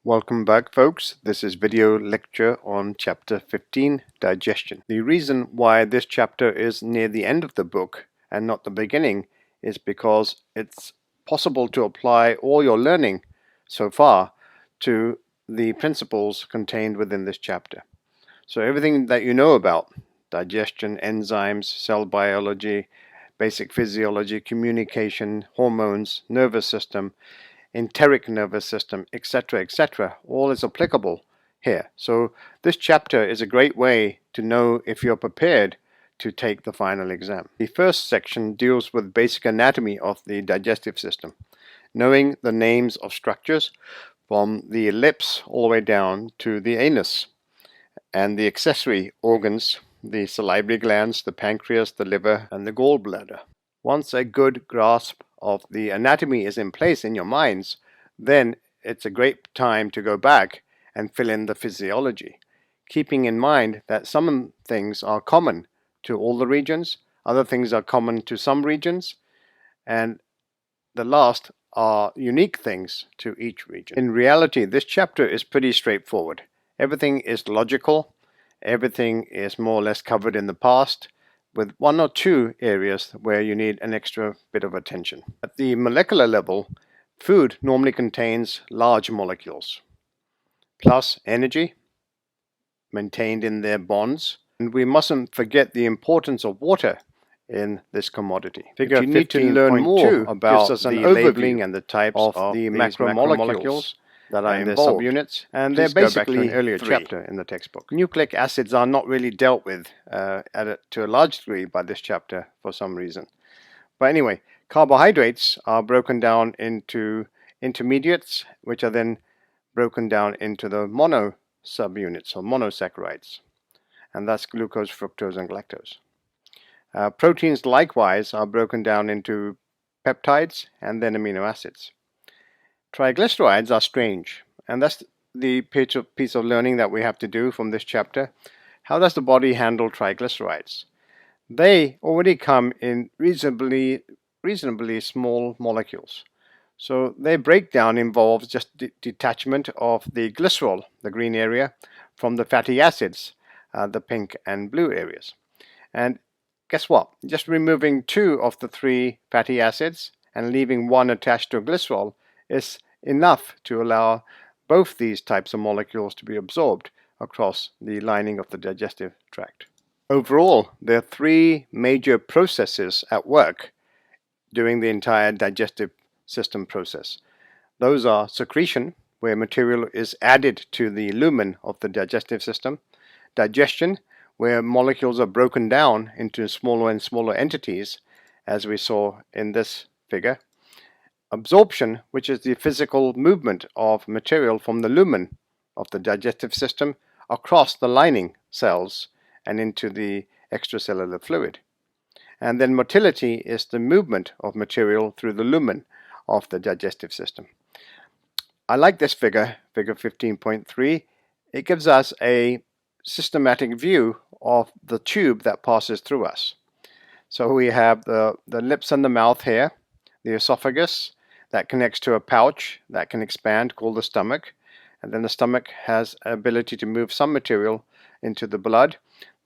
Welcome back, folks. This is video lecture on chapter 15, Digestion. The reason why this chapter is near the end of the book and not the beginning is because it's possible to apply all your learning so far to the principles contained within this chapter. So everything that you know about digestion, enzymes, cell biology, basic physiology, communication, hormones, nervous system, enteric nervous system, etc., all is applicable here. So this chapter is a great way to know if you're prepared to take the final exam. The first section deals with basic anatomy of the digestive system, knowing the names of structures from the lips all the way down to the anus, and the accessory organs, the salivary glands, the pancreas, the liver, and the gallbladder. Once a good grasp of the anatomy is in place in your minds, then it's a great time to go back and fill in the physiology, keeping in mind that some things are common to all the regions, other things are common to some regions, and the last are unique things to each region. In reality, this chapter is pretty straightforward. Everything is logical, everything is more or less covered in the past, with one or two areas where you need an extra bit of attention. At the molecular level, food normally contains large molecules, plus energy maintained in their bonds, and we mustn't forget the importance of water in this commodity. Figure you need to learn more about the labeling and the types of the macromolecules that are in their subunits, and they're basically an earlier chapter in the textbook. Nucleic acids are not really dealt with to a large degree by this chapter for some reason. But anyway, carbohydrates are broken down into intermediates, which are then broken down into the mono subunits or monosaccharides, and that's glucose, fructose, and galactose. Proteins likewise are broken down into peptides and then amino acids. Triglycerides are strange, and that's the piece of learning that we have to do from this chapter. How does the body handle triglycerides? They already come in reasonably small molecules. So their breakdown involves just detachment of the glycerol, the green area, from the fatty acids, the pink and blue areas. And guess what? Just removing 2 of the 3 fatty acids and leaving 1 attached to a glycerol is enough to allow both these types of molecules to be absorbed across the lining of the digestive tract. Overall, there are 3 major processes at work during the entire digestive system process. Those are secretion, where material is added to the lumen of the digestive system; digestion, where molecules are broken down into smaller and smaller entities, as we saw in this figure; absorption, which is the physical movement of material from the lumen of the digestive system across the lining cells and into the extracellular fluid; and then motility is the movement of material through the lumen of the digestive system. I like this figure, figure 15.3. It gives us a systematic view of the tube that passes through us. So we have the lips and the mouth here, the esophagus that connects to a pouch that can expand called the stomach, and then the stomach has an ability to move some material into the blood.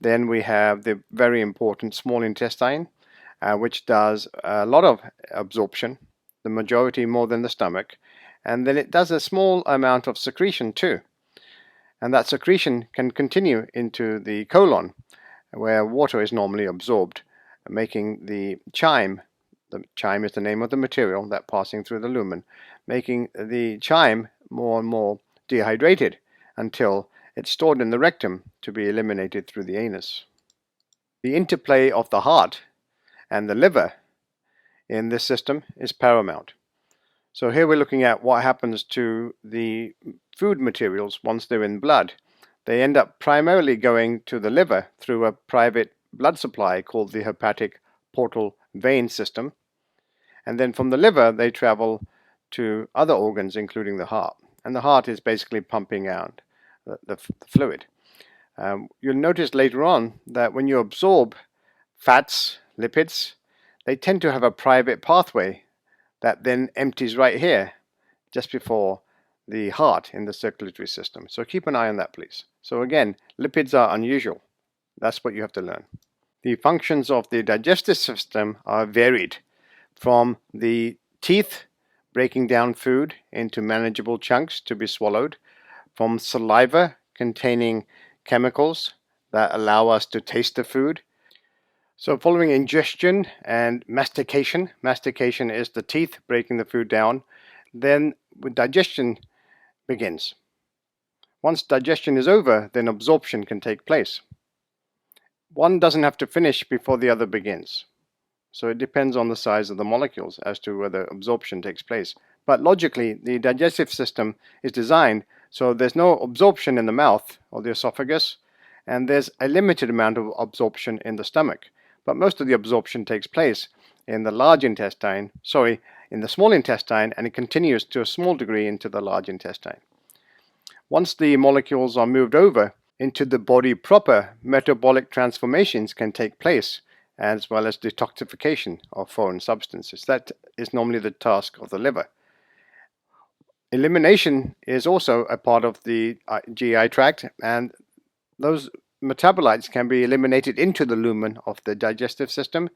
Then we have the very important small intestine, which does a lot of absorption, the majority more than the stomach, and then it does a small amount of secretion too. And that secretion can continue into the colon, where water is normally absorbed, making the chyme is the name of the material that passing through the lumen, making the chyme more and more dehydrated until it's stored in the rectum to be eliminated through the anus. The interplay of the heart and the liver in this system is paramount. So here we're looking at what happens to the food materials once they're in blood. They end up primarily going to the liver through a private blood supply called the hepatic portal vein system, and then from the liver they travel to other organs, including the heart, and the heart is basically pumping out the fluid. You'll notice later on that when you absorb fats, lipids, they tend to have a private pathway that then empties right here just before the heart in the circulatory system. So keep an eye on that, please. So again, lipids are unusual. That's what you have to learn. The functions of the digestive system are varied, from the teeth breaking down food into manageable chunks to be swallowed, from saliva containing chemicals that allow us to taste the food. So following ingestion and mastication is the teeth breaking the food down, then digestion begins. Once digestion is over, then absorption can take place. One doesn't have to finish before the other begins. So it depends on the size of the molecules as to whether absorption takes place. But logically, the digestive system is designed so there's no absorption in the mouth or the esophagus, and there's a limited amount of absorption in the stomach. But most of the absorption takes place in the in the small intestine, and it continues to a small degree into the large intestine. Once the molecules are moved over into the body proper, metabolic transformations can take place, as well as detoxification of foreign substances. That is normally the task of the liver. Elimination is also a part of the GI tract, and those metabolites can be eliminated into the lumen of the digestive system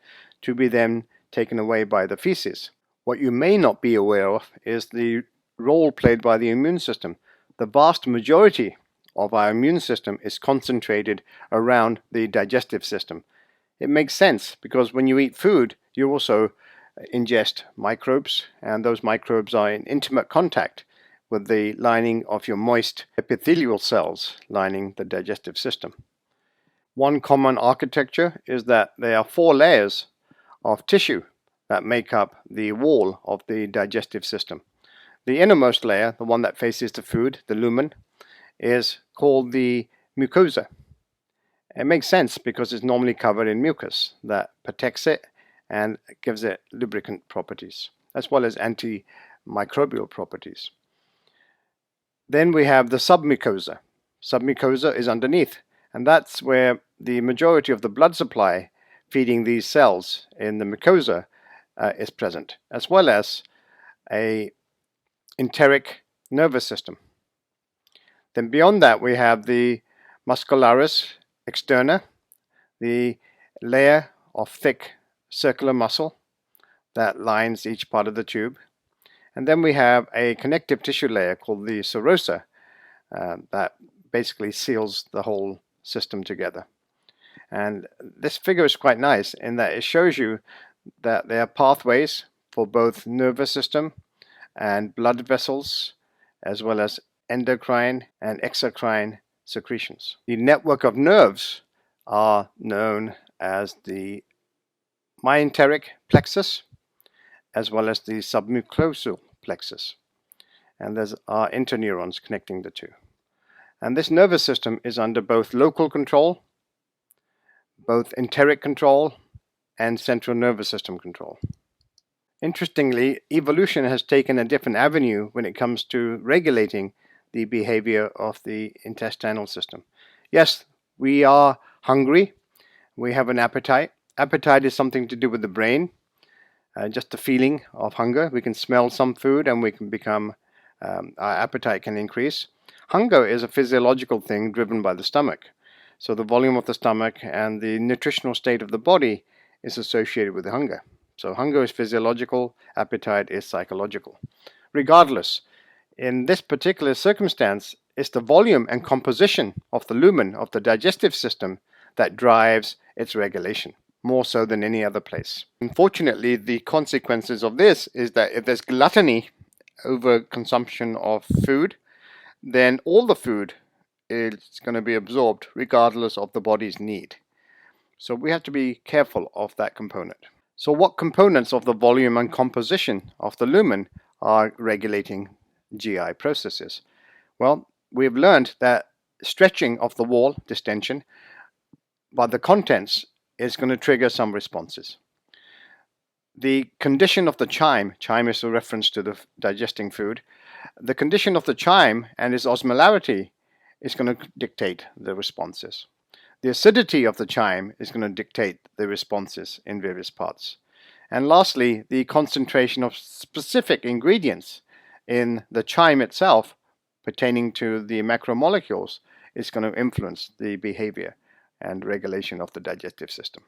to be then taken away by the feces. What you may not be aware of is the role played by the immune system. The vast majority of our immune system is concentrated around the digestive system. It makes sense because when you eat food, you also ingest microbes, and those microbes are in intimate contact with the lining of your moist epithelial cells lining the digestive system. One common architecture is that there are 4 layers of tissue that make up the wall of the digestive system. The innermost layer, the one that faces the food, the lumen, is called the mucosa. It makes sense because it's normally covered in mucus that protects it and gives it lubricant properties, as well as antimicrobial properties. Then we have the submucosa. Submucosa is underneath, and that's where the majority of the blood supply feeding these cells in the mucosa is present, as well as a enteric nervous system. Then beyond that we have the muscularis externa, the layer of thick circular muscle that lines each part of the tube. And then we have a connective tissue layer called the serosa that basically seals the whole system together. And this figure is quite nice in that it shows you that there are pathways for both nervous system and blood vessels, as well as endocrine and exocrine secretions. The network of nerves are known as the myenteric plexus, as well as the submucosal plexus, and there are interneurons connecting the two. And this nervous system is under both local control, both enteric control, and central nervous system control. Interestingly, evolution has taken a different avenue when it comes to regulating the behavior of the intestinal system. Yes, we are hungry. We have an appetite. Appetite is something to do with the brain. Just the feeling of hunger. We can smell some food and we can become, our appetite can increase. Hunger is a physiological thing driven by the stomach. So the volume of the stomach and the nutritional state of the body is associated with the hunger. So hunger is physiological, appetite is psychological. Regardless, in this particular circumstance, it's the volume and composition of the lumen of the digestive system that drives its regulation, more so than any other place. Unfortunately, the consequences of this is that if there's gluttony over consumption of food, then all the food is going to be absorbed regardless of the body's need. So we have to be careful of that component. So what components of the volume and composition of the lumen are regulating GI processes? Well, we've learned that stretching of the wall, distension, by the contents is going to trigger some responses. The condition of the chyme is a reference to the digesting food. The condition of the chyme and its osmolarity is going to dictate the responses. The acidity of the chyme is going to dictate the responses in various parts. And lastly, the concentration of specific ingredients in the chyme itself pertaining to the macromolecules is going to influence the behavior and regulation of the digestive system.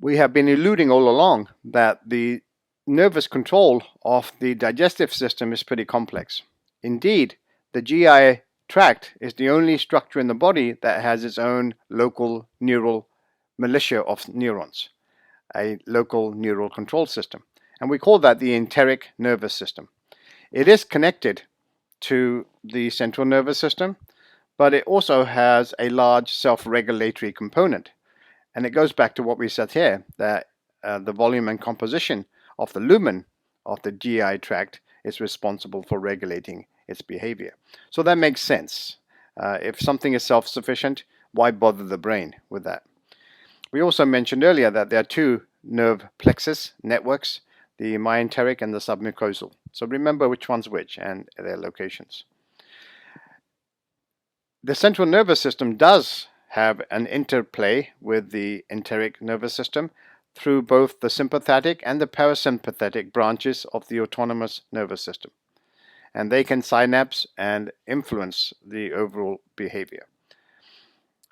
We have been alluding all along that the nervous control of the digestive system is pretty complex. Indeed, the GI tract is the only structure in the body that has its own local neural militia of neurons, a local neural control system. And we call that the enteric nervous system. It is connected to the central nervous system, but it also has a large self-regulatory component. And it goes back to what we said here, that the volume and composition of the lumen of the GI tract is responsible for regulating its behavior. So that makes sense. If something is self-sufficient, why bother the brain with that? We also mentioned earlier that there are two nerve plexus networks, the myenteric and the submucosal. So remember which one's which and their locations. The central nervous system does have an interplay with the enteric nervous system through both the sympathetic and the parasympathetic branches of the autonomous nervous system. And they can synapse and influence the overall behavior.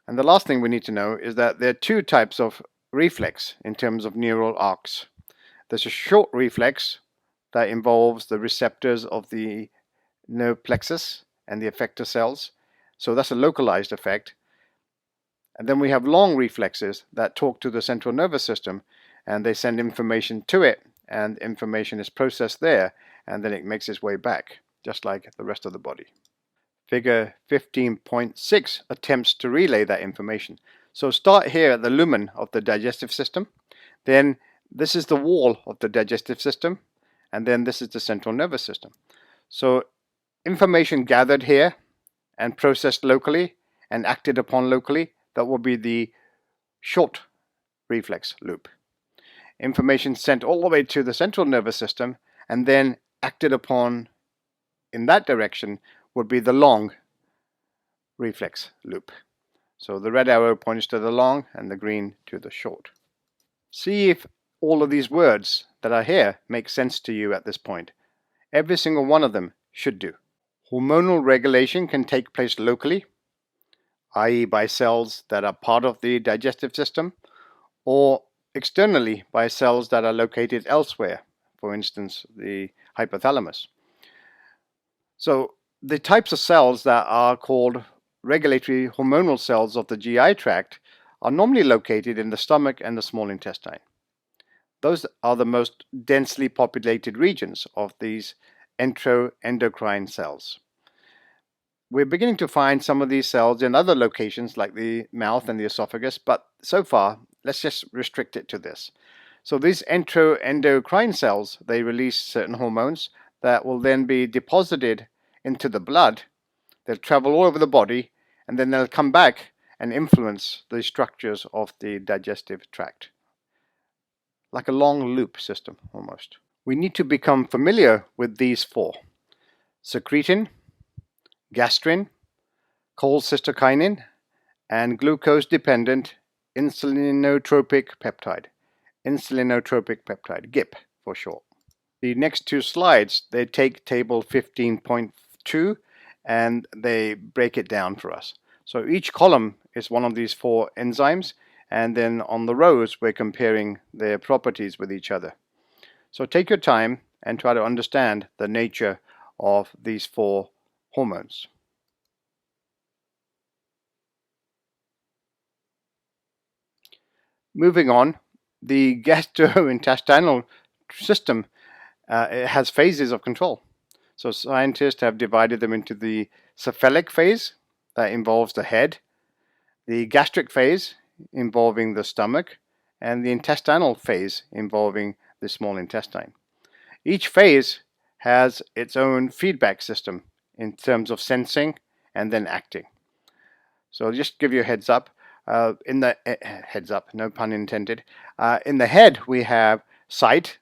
And the last thing we need to know is that there are two types of reflex in terms of neural arcs. There's a short reflex that involves the receptors of the nerve plexus and the effector cells. So that's a localized effect. And then we have long reflexes that talk to the central nervous system, and they send information to it, and information is processed there, and then it makes its way back, just like the rest of the body. Figure 15.6 attempts to relay that information. So start here at the lumen of the digestive system, then this is the wall of the digestive system, and then this is the central nervous system. So information gathered here and processed locally and acted upon locally, that will be the short reflex loop. Information sent all the way to the central nervous system and then acted upon in that direction would be the long reflex loop. So the red arrow points to the long and the green to the short. See if all of these words that are here make sense to you at this point. Every single one of them should do. Hormonal regulation can take place locally, i.e. by cells that are part of the digestive system, or externally by cells that are located elsewhere, for instance the hypothalamus. So the types of cells that are called regulatory hormonal cells of the GI tract are normally located in the stomach and the small intestine. Those are the most densely populated regions of these enteroendocrine cells. We're beginning to find some of these cells in other locations like the mouth and the esophagus, but so far, let's just restrict it to this. So these enteroendocrine cells, they release certain hormones that will then be deposited into the blood. They'll travel all over the body, and then they'll come back and influence the structures of the digestive tract. Like a long loop system, almost. We need to become familiar with these four: secretin, gastrin, cholecystokinin, and glucose-dependent insulinotropic peptide. Insulinotropic peptide, GIP for short. The next two slides, they take table 15.2 and they break it down for us. So each column is one of these four enzymes, and then on the rows we're comparing their properties with each other. So take your time and try to understand the nature of these four hormones. Moving on, the gastrointestinal system it has phases of control. So scientists have divided them into the cephalic phase that involves the head, the gastric phase involving the stomach, and the intestinal phase involving the small intestine. Each phase has its own feedback system in terms of sensing and then acting. So just give you a heads up. Heads up, no pun intended. In the head we have sight.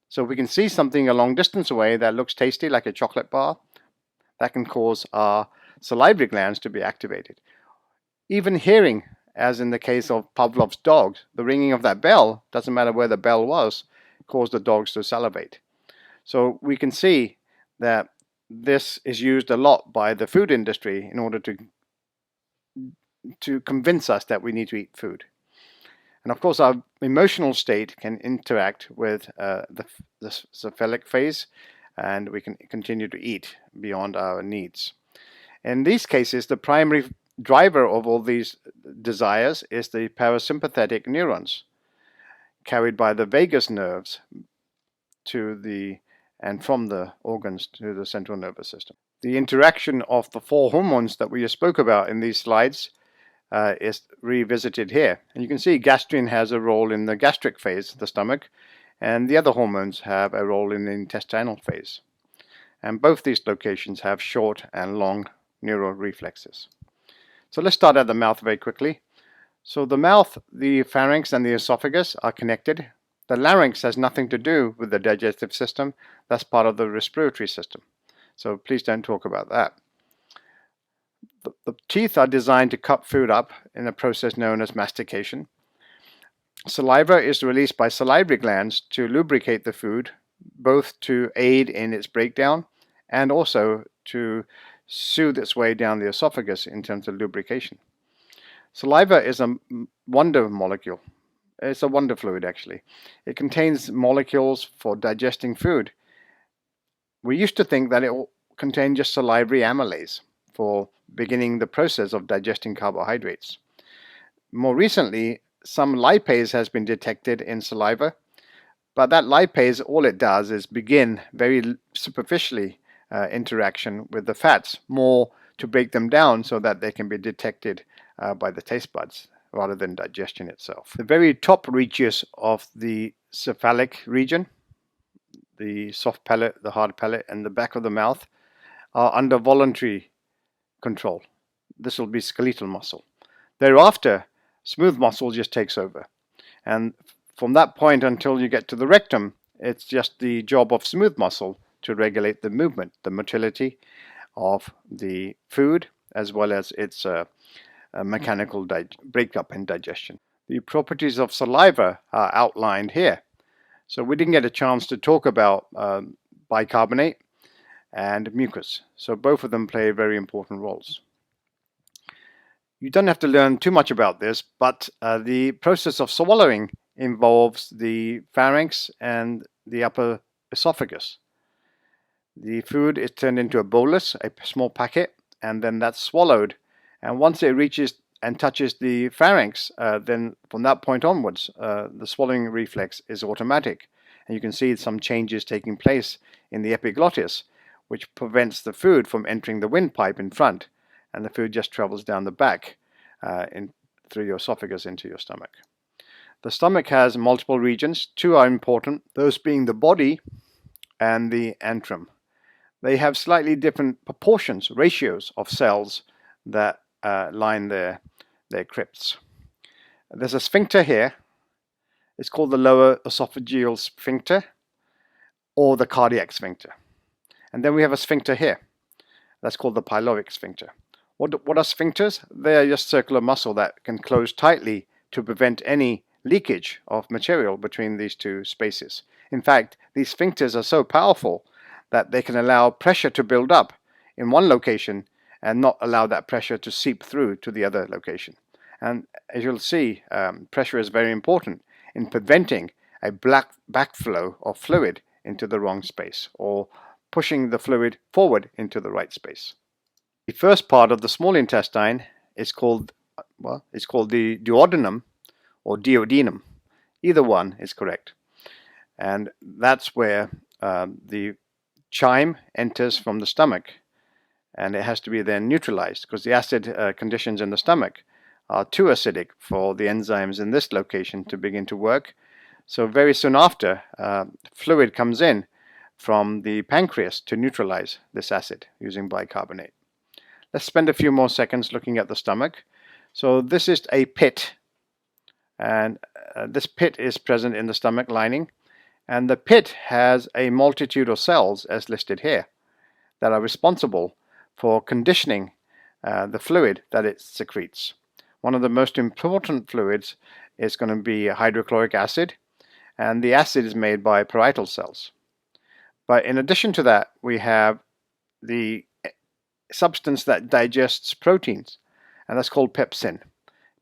So we can see something a long distance away that looks tasty, like a chocolate bar. That can cause our salivary glands to be activated. Even hearing, as in the case of Pavlov's dogs, the ringing of that bell, doesn't matter where the bell was, caused the dogs to salivate. So we can see that this is used a lot by the food industry in order to convince us that we need to eat food. And of course, our emotional state can interact with the cephalic phase, and we can continue to eat beyond our needs. In these cases, the primary driver of all these desires is the parasympathetic neurons carried by the vagus nerves and from the organs to the central nervous system. The interaction of the four hormones that we just spoke about in these slides is revisited here. And you can see gastrin has a role in the gastric phase, the stomach, and the other hormones have a role in the intestinal phase. And both these locations have short and long neural reflexes. So let's start at the mouth very quickly. So the mouth, the pharynx, and the esophagus are connected. The larynx has nothing to do with the digestive system. That's part of the respiratory system. So please don't talk about that. The teeth are designed to cut food up in a process known as mastication. Saliva is released by salivary glands to lubricate the food, both to aid in its breakdown and also to soothe its way down the esophagus in terms of lubrication. Saliva is a wonder molecule. It's a wonder fluid, actually. It contains molecules for digesting food. We used to think that it contained just salivary amylase for beginning the process of digesting carbohydrates. More recently, some lipase has been detected in saliva, but that lipase, all it does is begin very superficially interaction with the fats, more to break them down so that they can be detected by the taste buds rather than digestion itself. The very top reaches of the cephalic region, the soft palate, the hard palate, and the back of the mouth are under voluntary control. This will be skeletal muscle. Thereafter, smooth muscle just takes over. And from that point until you get to the rectum, it's just the job of smooth muscle to regulate the movement, the motility of the food, as well as its mechanical breakup and digestion. The properties of saliva are outlined here. So we didn't get a chance to talk about bicarbonate and mucus. So both of them play very important roles. You don't have to learn too much about this, but the process of swallowing involves the pharynx and the upper esophagus. The food is turned into a bolus, a small packet, and then that's swallowed. And once it reaches and touches the pharynx, then from that point onwards, the swallowing reflex is automatic. And you can see some changes taking place in the epiglottis, which prevents the food from entering the windpipe in front, and the food just travels down the back through your esophagus into your stomach. The stomach has multiple regions. Two are important, those being the body and the antrum. They have slightly different proportions, ratios of cells that line their crypts. There's a sphincter here. It's called the lower esophageal sphincter or the cardiac sphincter. And then we have a sphincter here. That's called the pyloric sphincter. What are sphincters? They are just circular muscle that can close tightly to prevent any leakage of material between these two spaces. In fact, these sphincters are so powerful that they can allow pressure to build up in one location and not allow that pressure to seep through to the other location. And as you'll see, pressure is very important in preventing a backflow of fluid into the wrong space or pushing the fluid forward into the right space. The first part of the small intestine is called the duodenum or duodenum. Either one is correct. And that's where the chyme enters from the stomach, and it has to be then neutralized because the acid conditions in the stomach are too acidic for the enzymes in this location to begin to work. So very soon after, fluid comes in from the pancreas to neutralize this acid using bicarbonate. Let's spend a few more seconds looking at the stomach. So this is a pit, and this pit is present in the stomach lining, and the pit has a multitude of cells as listed here that are responsible for conditioning the fluid that it secretes. One of the most important fluids is going to be hydrochloric acid, and the acid is made by parietal cells. But in addition to that, we have the substance that digests proteins, and that's called pepsin.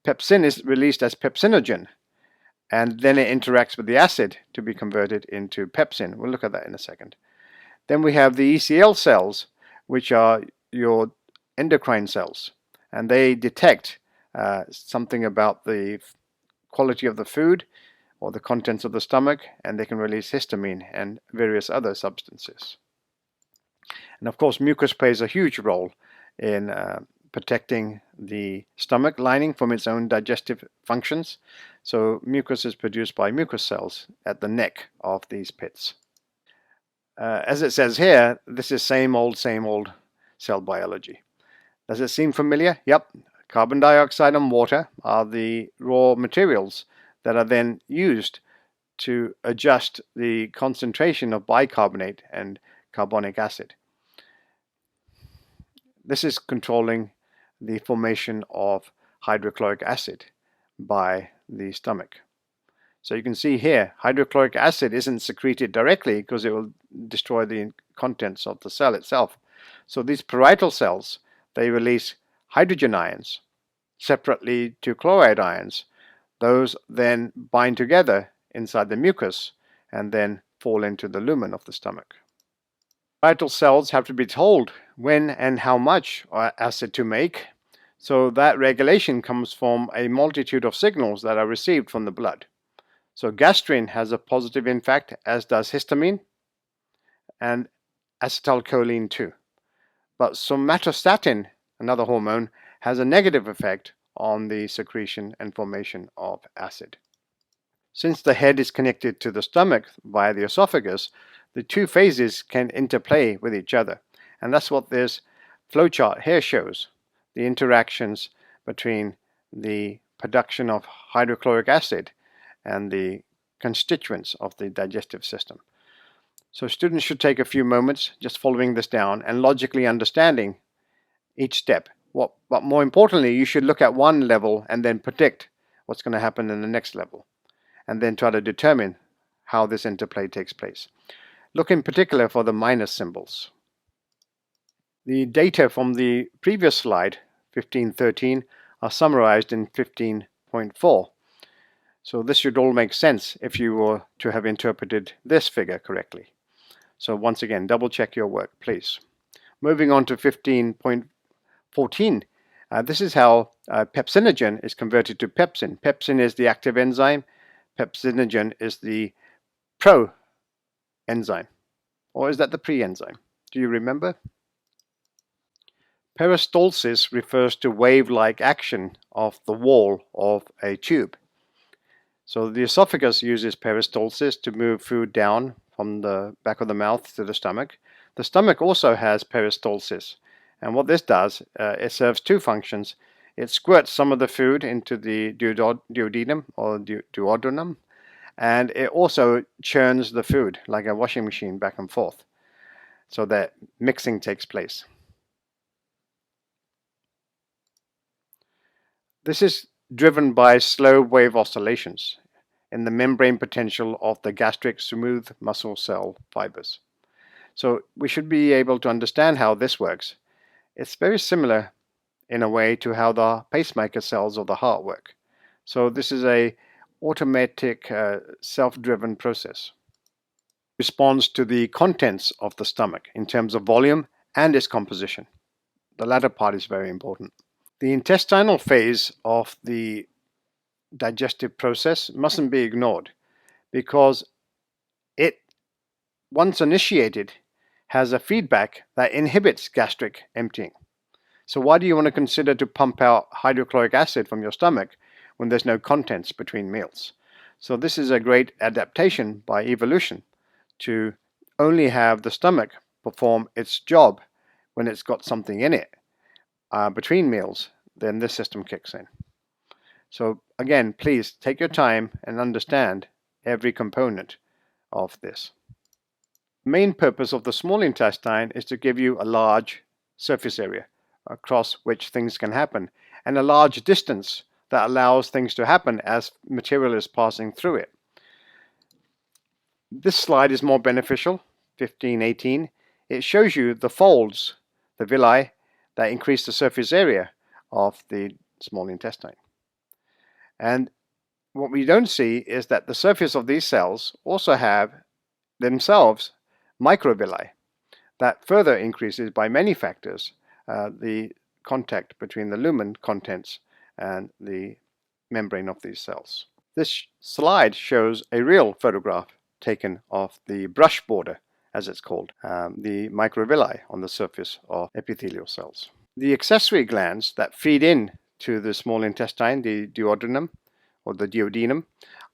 Pepsin is released as pepsinogen, and then it interacts with the acid to be converted into pepsin. We'll look at that in a second. Then we have the ECL cells, which are your endocrine cells, and they detect something about the quality of the food or the contents of the stomach, and they can release histamine and various other substances. And of course, mucus plays a huge role in protecting the stomach lining from its own digestive functions. So mucus is produced by mucus cells at the neck of these pits. As it says here, this is same old cell biology. Does it seem familiar? Yep. Carbon dioxide and water are the raw materials that are then used to adjust the concentration of bicarbonate and carbonic acid. This is controlling the formation of hydrochloric acid by the stomach. So you can see here, hydrochloric acid isn't secreted directly because it will destroy the contents of the cell itself. So these parietal cells, they release hydrogen ions separately to chloride ions. Those then bind together inside the mucus and then fall into the lumen of the stomach. Parietal cells have to be told when and how much acid to make, so that regulation comes from a multitude of signals that are received from the blood. So gastrin has a positive impact, as does histamine and acetylcholine too. But somatostatin, another hormone, has a negative effect on the secretion and formation of acid. Since the head is connected to the stomach via the esophagus, the two phases can interplay with each other. And that's what this flowchart here shows, the interactions between the production of hydrochloric acid and the constituents of the digestive system. So students should take a few moments just following this down and logically understanding each step. But more importantly, you should look at one level and then predict what's going to happen in the next level, and then try to determine how this interplay takes place. Look in particular for the minus symbols. The data from the previous slide, 1513, are summarized in 15.4. So this should all make sense if you were to have interpreted this figure correctly. So once again, double check your work, please. Moving on to 15.14, this is how pepsinogen is converted to pepsin. Pepsin is the active enzyme. Pepsinogen is the pro-enzyme. Or is that the pre-enzyme? Do you remember? Peristalsis refers to wave-like action of the wall of a tube. So the esophagus uses peristalsis to move food down from the back of the mouth to the stomach. The stomach also has peristalsis, and what this does, it serves two functions. It squirts some of the food into the duodenum or duodenum, and it also churns the food like a washing machine back and forth, so that mixing takes place. This is driven by slow wave oscillations in the membrane potential of the gastric smooth muscle cell fibers. So we should be able to understand how this works. It's very similar in a way to how the pacemaker cells of the heart work. So this is a automatic self-driven process. It responds to the contents of the stomach in terms of volume and its composition. The latter part is very important. The intestinal phase of the digestive process mustn't be ignored, because it, once initiated, has a feedback that inhibits gastric emptying. So why do you want to consider to pump out hydrochloric acid from your stomach when there's no contents between meals? So this is a great adaptation by evolution to only have the stomach perform its job when it's got something in it between meals. Then this system kicks in. So again, please take your time and understand every component of this. The main purpose of the small intestine is to give you a large surface area across which things can happen, and a large distance that allows things to happen as material is passing through it. This slide is more beneficial, 1518. it shows you the folds, the villi, that increase the surface area of the small intestine. And what we don't see is that the surface of these cells also have themselves microvilli that further increases by many factors the contact between the lumen contents and the membrane of these cells. This slide shows a real photograph taken of the brush border, as it's called, the microvilli on the surface of epithelial cells. The accessory glands that feed in to the small intestine, the duodenum or the duodenum,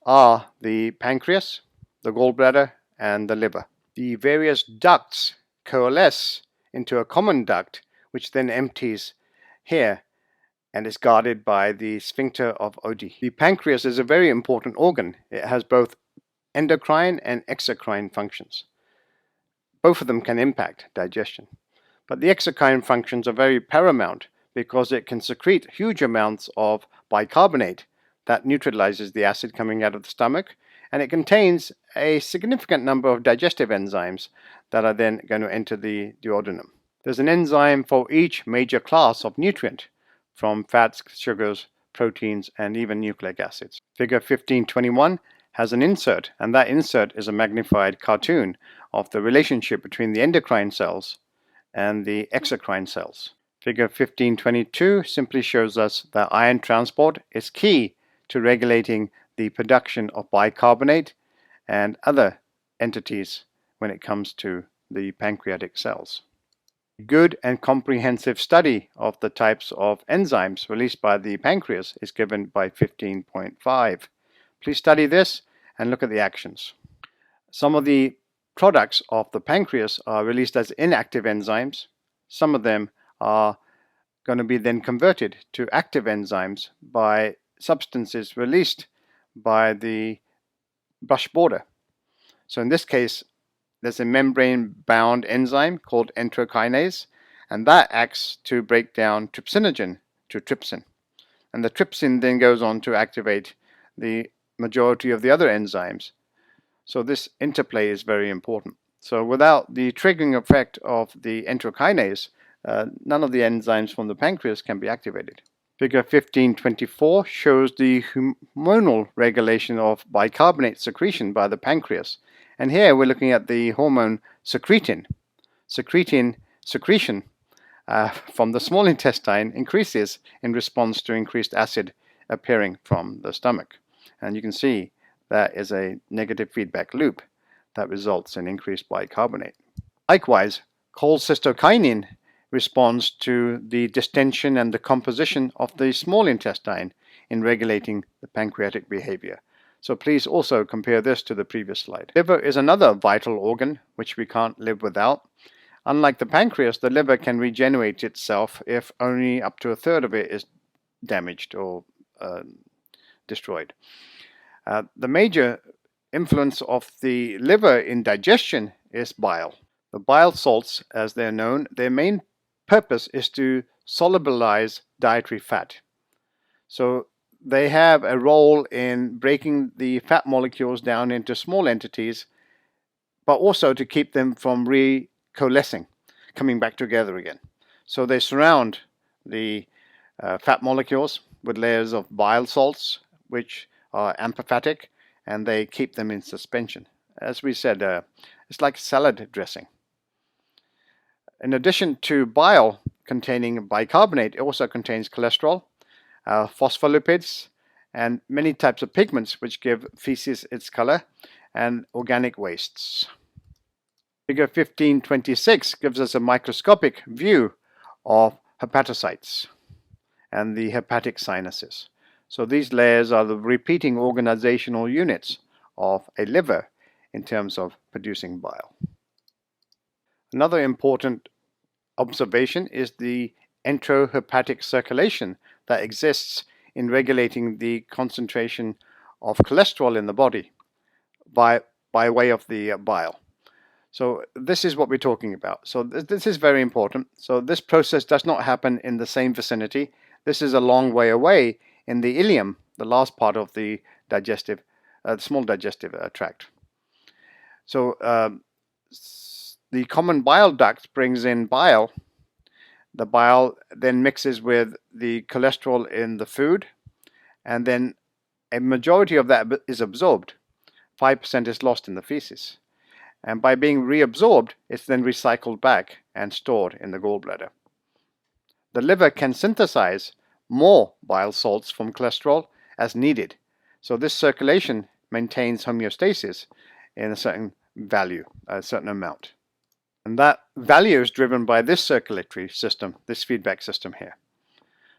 are the pancreas, the gallbladder, and the liver. The various ducts coalesce into a common duct, which then empties here and is guarded by the sphincter of Oddi. The pancreas is a very important organ. It has both endocrine and exocrine functions. Both of them can impact digestion. But the exocrine functions are very paramount because it can secrete huge amounts of bicarbonate that neutralizes the acid coming out of the stomach, and it contains a significant number of digestive enzymes that are then going to enter the duodenum. There's an enzyme for each major class of nutrient, from fats, sugars, proteins, and even nucleic acids. Figure 1521 has an insert, and that insert is a magnified cartoon of the relationship between the endocrine cells and the exocrine cells. Figure 1522 simply shows us that ion transport is key to regulating the production of bicarbonate and other entities when it comes to the pancreatic cells. A good and comprehensive study of the types of enzymes released by the pancreas is given by 15.5. Please study this and look at the actions. Some of the products of the pancreas are released as inactive enzymes. Some of them are going to be then converted to active enzymes by substances released by the brush border. So in this case, there's a membrane-bound enzyme called enterokinase, and that acts to break down trypsinogen to trypsin. And the trypsin then goes on to activate the majority of the other enzymes. So this interplay is very important. So without the triggering effect of the enterokinase, none of the enzymes from the pancreas can be activated. Figure 1524 shows the hormonal regulation of bicarbonate secretion by the pancreas. And here we're looking at the hormone secretin. Secretin secretion from the small intestine increases in response to increased acid appearing from the stomach. And you can see that is a negative feedback loop that results in increased bicarbonate. Likewise, cholecystokinin responds to the distension and the composition of the small intestine in regulating the pancreatic behavior. So please also compare this to the previous slide. Liver is another vital organ which we can't live without. Unlike the pancreas, the liver can regenerate itself if only up to a third of it is damaged or destroyed. The major influence of the liver in digestion is bile. The bile salts, as they're known, their main purpose is to solubilize dietary fat. So they have a role in breaking the fat molecules down into small entities, but also to keep them from recoalescing, coming back together again. So they surround the fat molecules with layers of bile salts, which are amphipathic, and they keep them in suspension. As we said, it's like salad dressing. In addition to bile containing bicarbonate, it also contains cholesterol, phospholipids, and many types of pigments which give feces its color, and organic wastes. Figure 1526 gives us a microscopic view of hepatocytes and the hepatic sinuses. So these layers are the repeating organizational units of a liver in terms of producing bile. Another important observation is the enterohepatic circulation that exists in regulating the concentration of cholesterol in the body by way of the bile. So this is what we're talking about. So this is very important. So this process does not happen in the same vicinity. This is a long way away in the ileum, the last part of the small digestive tract. So the common bile duct brings in bile. The bile then mixes with the cholesterol in the food, and then a majority of that is absorbed. 5% is lost in the feces. And by being reabsorbed, it's then recycled back and stored in the gallbladder. The liver can synthesize more bile salts from cholesterol as needed. So this circulation maintains homeostasis in a certain value, a certain amount. And that value is driven by this circulatory system, this feedback system here.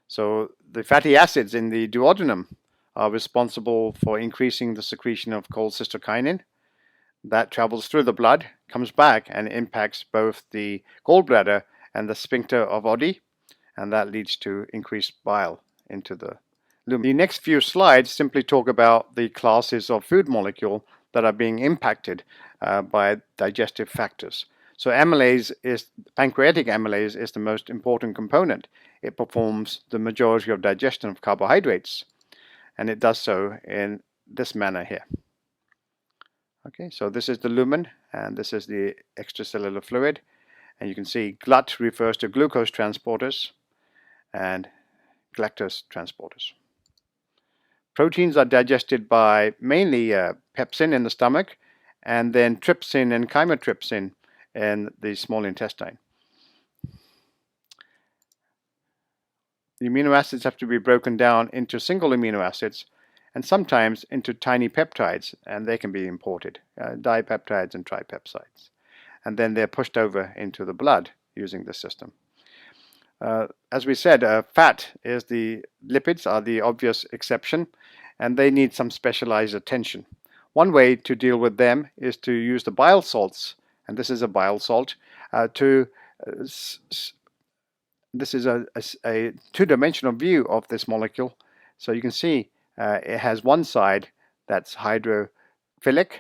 So the fatty acids in the duodenum are responsible for increasing the secretion of cholecystokinin. That travels through the blood, comes back, and impacts both the gallbladder and the sphincter of Oddi, and that leads to increased bile into the lumen. The next few slides simply talk about the classes of food molecule that are being impacted by digestive factors. So pancreatic amylase is the most important component. It performs the majority of digestion of carbohydrates, and it does so in this manner here. Okay, so this is the lumen, and this is the extracellular fluid. And you can see GLUT refers to glucose transporters and galactose transporters. Proteins are digested by mainly pepsin in the stomach, and then trypsin and chymotrypsin in the small intestine. The amino acids have to be broken down into single amino acids, and sometimes into tiny peptides, and they can be imported, dipeptides and tripepsides. And then they're pushed over into the blood using this system. As we said, lipids are the obvious exception, and they need some specialized attention. One way to deal with them is to use the bile salts, and this is a bile salt, this is a two-dimensional view of this molecule. So you can see it has one side that's hydrophilic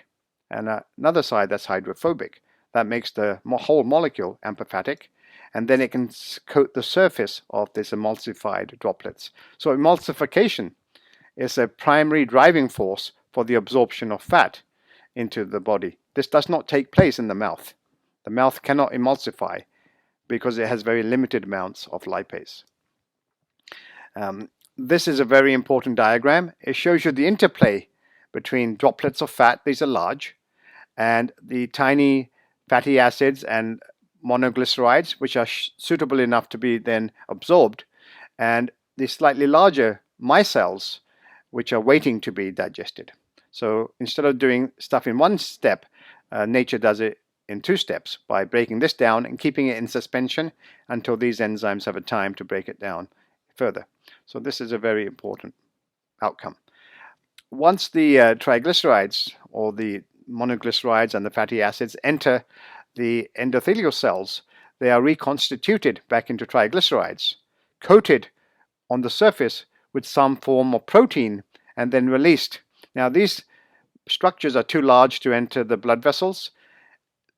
and another side that's hydrophobic. That makes the whole molecule amphipathic, and then it can coat the surface of this emulsified droplets. So emulsification is a primary driving force for the absorption of fat into the body. This does not take place in the mouth. The mouth cannot emulsify because it has very limited amounts of lipase. This is a very important diagram. It shows you the interplay between droplets of fat, these are large, and the tiny fatty acids and monoglycerides, which are suitable enough to be then absorbed, and the slightly larger micelles, which are waiting to be digested. So instead of doing stuff in one step, nature does it in two steps by breaking this down and keeping it in suspension until these enzymes have a time to break it down further. So this is a very important outcome. Once the triglycerides or the monoglycerides and the fatty acids enter the endothelial cells, they are reconstituted back into triglycerides, coated on the surface with some form of protein, and then released. Now these structures are too large to enter the blood vessels,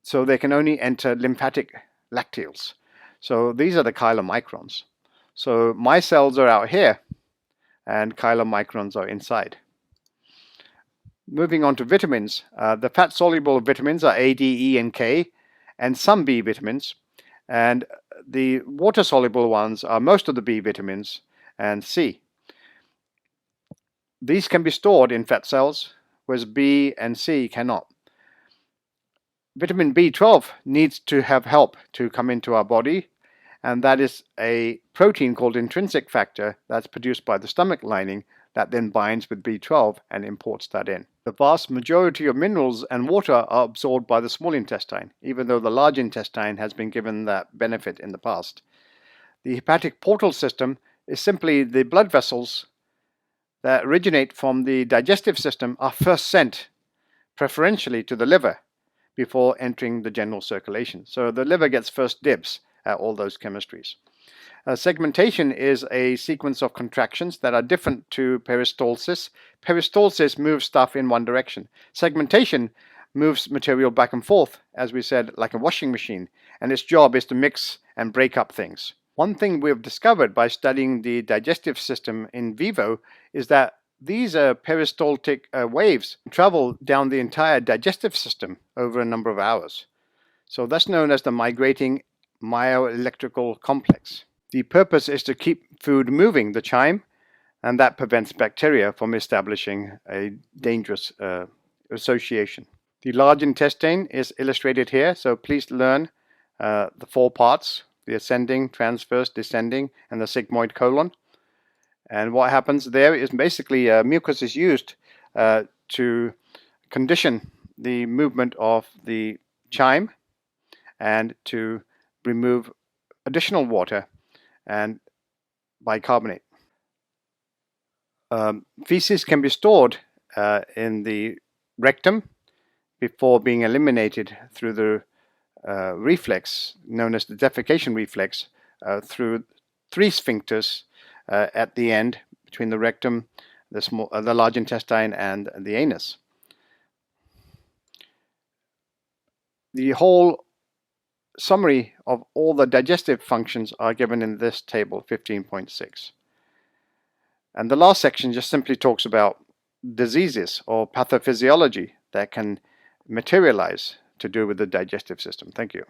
so they can only enter lymphatic lacteals. So these are the chylomicrons. So micelles are out here, and chylomicrons are inside. Moving on to vitamins, the fat-soluble vitamins are A, D, E, and K, and some B vitamins. And the water-soluble ones are most of the B vitamins and C. These can be stored in fat cells, whereas B and C cannot. Vitamin B12 needs to have help to come into our body, and that is a protein called intrinsic factor that's produced by the stomach lining that then binds with B12 and imports that in. The vast majority of minerals and water are absorbed by the small intestine, even though the large intestine has been given that benefit in the past. The hepatic portal system is simply the blood vessels that originate from the digestive system are first sent preferentially to the liver before entering the general circulation. So the liver gets first dibs at all those chemistries. Segmentation is a sequence of contractions that are different to peristalsis. Peristalsis moves stuff in one direction. Segmentation moves material back and forth, as we said, like a washing machine, and its job is to mix and break up things. One thing we've discovered by studying the digestive system in vivo is that these peristaltic waves travel down the entire digestive system over a number of hours. So that's known as the migrating myoelectrical complex. The purpose is to keep food moving, the chyme, and that prevents bacteria from establishing a dangerous association. The large intestine is illustrated here, so please learn the 4 parts: the ascending, transverse, descending, and the sigmoid colon. And what happens there is basically mucus is used to condition the movement of the chyme and to remove additional water and bicarbonate. Feces can be stored in the rectum before being eliminated through the reflex known as the defecation reflex through 3 sphincters at the end between the rectum, the large intestine, and the anus. The whole summary of all the digestive functions are given in this table 15.6. And the last section just simply talks about diseases or pathophysiology that can materialize to do with the digestive system. Thank you.